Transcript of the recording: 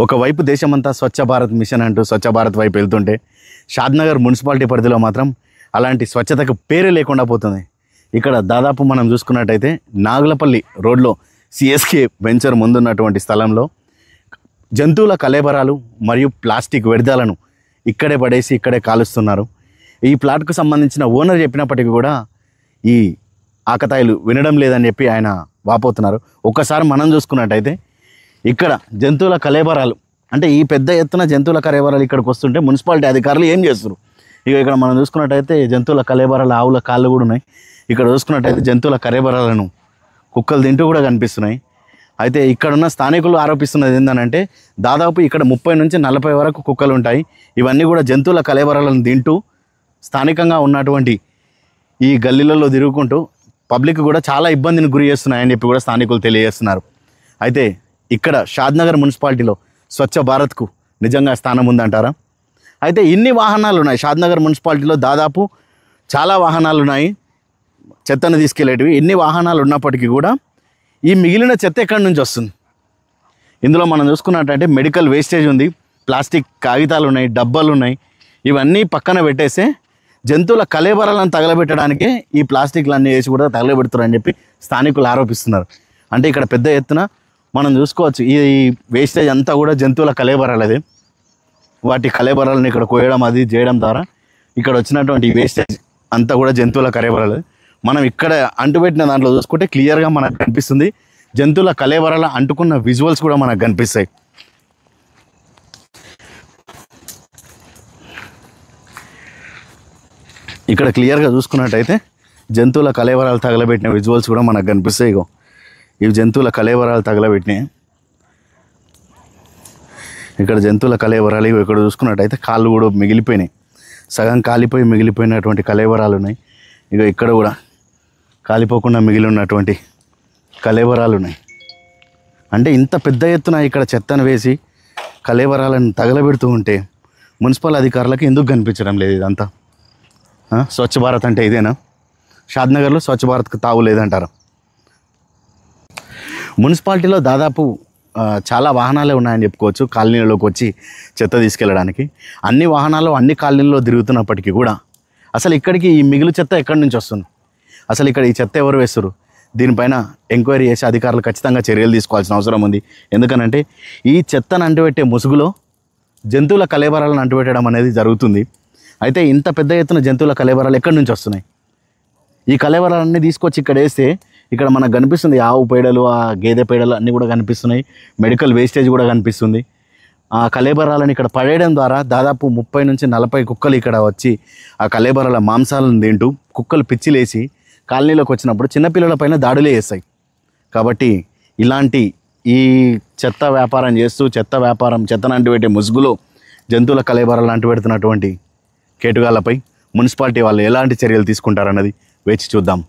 ఒకవైపు దేశమంతా స్వచ్ఛ భారత్ మిషన్ అంటూ స్వచ్ఛ భారత్ వైపు వెళ్తుంటే షాద్నగర్ మున్సిపాలిటీ పరిధిలో మాత్రం అలాంటి స్వచ్ఛతకు పేరే లేకుండా పోతుంది. ఇక్కడ దాదాపు మనం చూసుకున్నట్టయితే నాగులపల్లి రోడ్లో సిఎస్కే వెంచర్ ముందున్నటువంటి స్థలంలో జంతువుల కళేబరాలు మరియు ప్లాస్టిక్ వ్యర్థాలను ఇక్కడే పడేసి ఇక్కడే కాలుస్తున్నారు. ఈ ప్లాట్కు సంబంధించిన ఓనర్ చెప్పినప్పటికీ కూడా ఈ ఆకతాయిలు వినడం లేదని చెప్పి ఆయన వాపోతున్నారు. ఒక్కసారి మనం చూసుకున్నట్టయితే ఇక్కడ జంతువుల కళేబరాలు అంటే ఈ పెద్ద ఎత్తున జంతువుల కళేబరాలు ఇక్కడికి వస్తుంటే మున్సిపాలిటీ అధికారులు ఏం చేస్తారు? ఇక ఇక్కడ మనం చూసుకున్నట్టయితే జంతువుల కళేబరాలు ఆవుల కాళ్ళు కూడా ఉన్నాయి. ఇక్కడ చూసుకున్నట్టయితే జంతువుల కళేబరాలను కుక్కలు తింటూ కూడా కనిపిస్తున్నాయి. అయితే ఇక్కడున్న స్థానికులు ఆరోపిస్తున్నది ఏంటంటే దాదాపు ఇక్కడ 30 నుంచి 40 వరకు కుక్కలు ఉంటాయి. ఇవన్నీ కూడా జంతువుల కళేబరాలను తింటూ స్థానికంగా ఉన్నటువంటి ఈ గల్లీలలో తిరుగుకుంటూ పబ్లిక్ కూడా చాలా ఇబ్బందిని గురి చేస్తున్నాయని చెప్పి కూడా స్థానికులు తెలియజేస్తున్నారు. అయితే ఇక్కడ షాద్నగర్ మున్సిపాలిటీలో స్వచ్ఛ భారత్కు నిజంగా స్థానం ఉందంటారా? అయితే ఇన్ని వాహనాలు ఉన్నాయి షాద్నగర్ మున్సిపాలిటీలో, దాదాపు చాలా వాహనాలు ఉన్నాయి చెత్తను తీసుకెళ్లేటివి. ఇన్ని వాహనాలు ఉన్నప్పటికీ కూడా ఈ మిగిలిన చెత్త ఎక్కడి నుంచి వస్తుంది? ఇందులో మనం చూసుకున్నట్టయితే మెడికల్ వేస్టేజ్ ఉంది, ప్లాస్టిక్ కాగితాలు ఉన్నాయి, డబ్బాలు ఉన్నాయి. ఇవన్నీ పక్కన పెట్టేస్తే జంతువుల కళేబరాలను తగలబెట్టడానికే ఈ ప్లాస్టిక్లన్నీ వేసి కూడా తగలబెడుతున్నారని చెప్పి స్థానికులు ఆరోపిస్తున్నారు. అంటే ఇక్కడ పెద్ద ఎత్తున మనం చూసుకోవచ్చు ఈ వేస్టేజ్ అంతా కూడా జంతువుల కళేబరాలదే. వాటి కళేబరాలను ఇక్కడ కోయడం అది చేయడం ద్వారా ఇక్కడ వచ్చినటువంటి వేస్టేజ్ అంతా కూడా జంతువుల కళేబరాలే. మనం ఇక్కడ అంటుపెట్టిన దాంట్లో చూసుకుంటే క్లియర్గా మనకు కనిపిస్తుంది. జంతువుల కళేబరాల అంటుకున్న విజువల్స్ కూడా మనకు కనిపిస్తాయి. ఇక్కడ క్లియర్గా చూసుకున్నట్టయితే జంతువుల కళేబరాలు తగలబెట్టిన విజువల్స్ కూడా మనకు కనిపిస్తాయి. ఇగో ఇవి జంతువుల కళేబరాలు తగలబెట్టినాయి. ఇక్కడ జంతువుల కళేబరాలు ఇవి ఇక్కడ చూసుకున్నట్టయితే కాళ్ళు కూడా మిగిలిపోయినాయి, సగం కాలిపోయి మిగిలిపోయినటువంటి కళేబరాలు ఉన్నాయి. ఇక ఇక్కడ కూడా కాలిపోకుండా మిగిలి ఉన్నటువంటి కళేబరాలు ఉన్నాయి. అంటే ఇంత పెద్ద ఎత్తున ఇక్కడ చెత్తను వేసి కళేబరాలను తగలబెడుతూ ఉంటే మున్సిపల్ అధికారులకు ఎందుకు కనిపించడం లేదు? ఇదంతా స్వచ్ఛ భారత్ అంటే ఇదేనా? షాద్నగర్లో స్వచ్ఛ భారత్కు తావు లేదంటారు. మున్సిపాలిటీలో దాదాపు చాలా వాహనాలే ఉన్నాయని చెప్పుకోవచ్చు కాలనీలోకి వచ్చి చెత్త తీసుకెళ్ళడానికి. అన్ని వాహనాలు అన్ని కాలనీల్లో తిరుగుతున్నప్పటికీ కూడా అసలు ఇక్కడికి ఈ మిగులు చెత్త ఎక్కడి నుంచి వస్తుంది? అసలు ఇక్కడ ఈ చెత్త ఎవరు వేస్తారు? దీనిపైన ఎంక్వైరీ చేసి అధికారులు ఖచ్చితంగా చర్యలు తీసుకోవాల్సిన అవసరం ఉంది. ఎందుకనంటే ఈ చెత్తను అంటుపెట్టే ముసుగులో జంతువుల కళేబరాలను అంటుపెట్టడం అనేది జరుగుతుంది. అయితే ఇంత పెద్ద ఎత్తున జంతువుల కళేబరాలు ఎక్కడి నుంచి వస్తున్నాయి? ఈ కళేబరాలన్నీ తీసుకొచ్చి ఇక్కడ వేస్తే ఇక్కడ మనకు కనిపిస్తుంది ఆవు పేడలు, ఆ గేదె పేడలు అన్నీ కూడా కనిపిస్తున్నాయి. మెడికల్ వేస్టేజ్ కూడా కనిపిస్తుంది. ఆ కళేబరాలను ఇక్కడ పడేయడం ద్వారా దాదాపు 30 నుంచి 40 కుక్కలు ఇక్కడ వచ్చి ఆ కళేబరాల మాంసాలను తింటూ కుక్కలు పిచ్చిలేసి కాలనీలోకి వచ్చినప్పుడు చిన్నపిల్లలపైన దాడులే చేస్తాయి. కాబట్టి ఇలాంటి ఈ చెత్త వ్యాపారం చేస్తూ చెత్తను అంటుపెట్టే ముసుగులో జంతువుల కళేబరాలను అంటుపెడుతున్నటువంటి కేటుగాళ్లపై మున్సిపాలిటీ వాళ్ళు ఎలాంటి చర్యలు తీసుకుంటారన్నది వేచి చూద్దాం.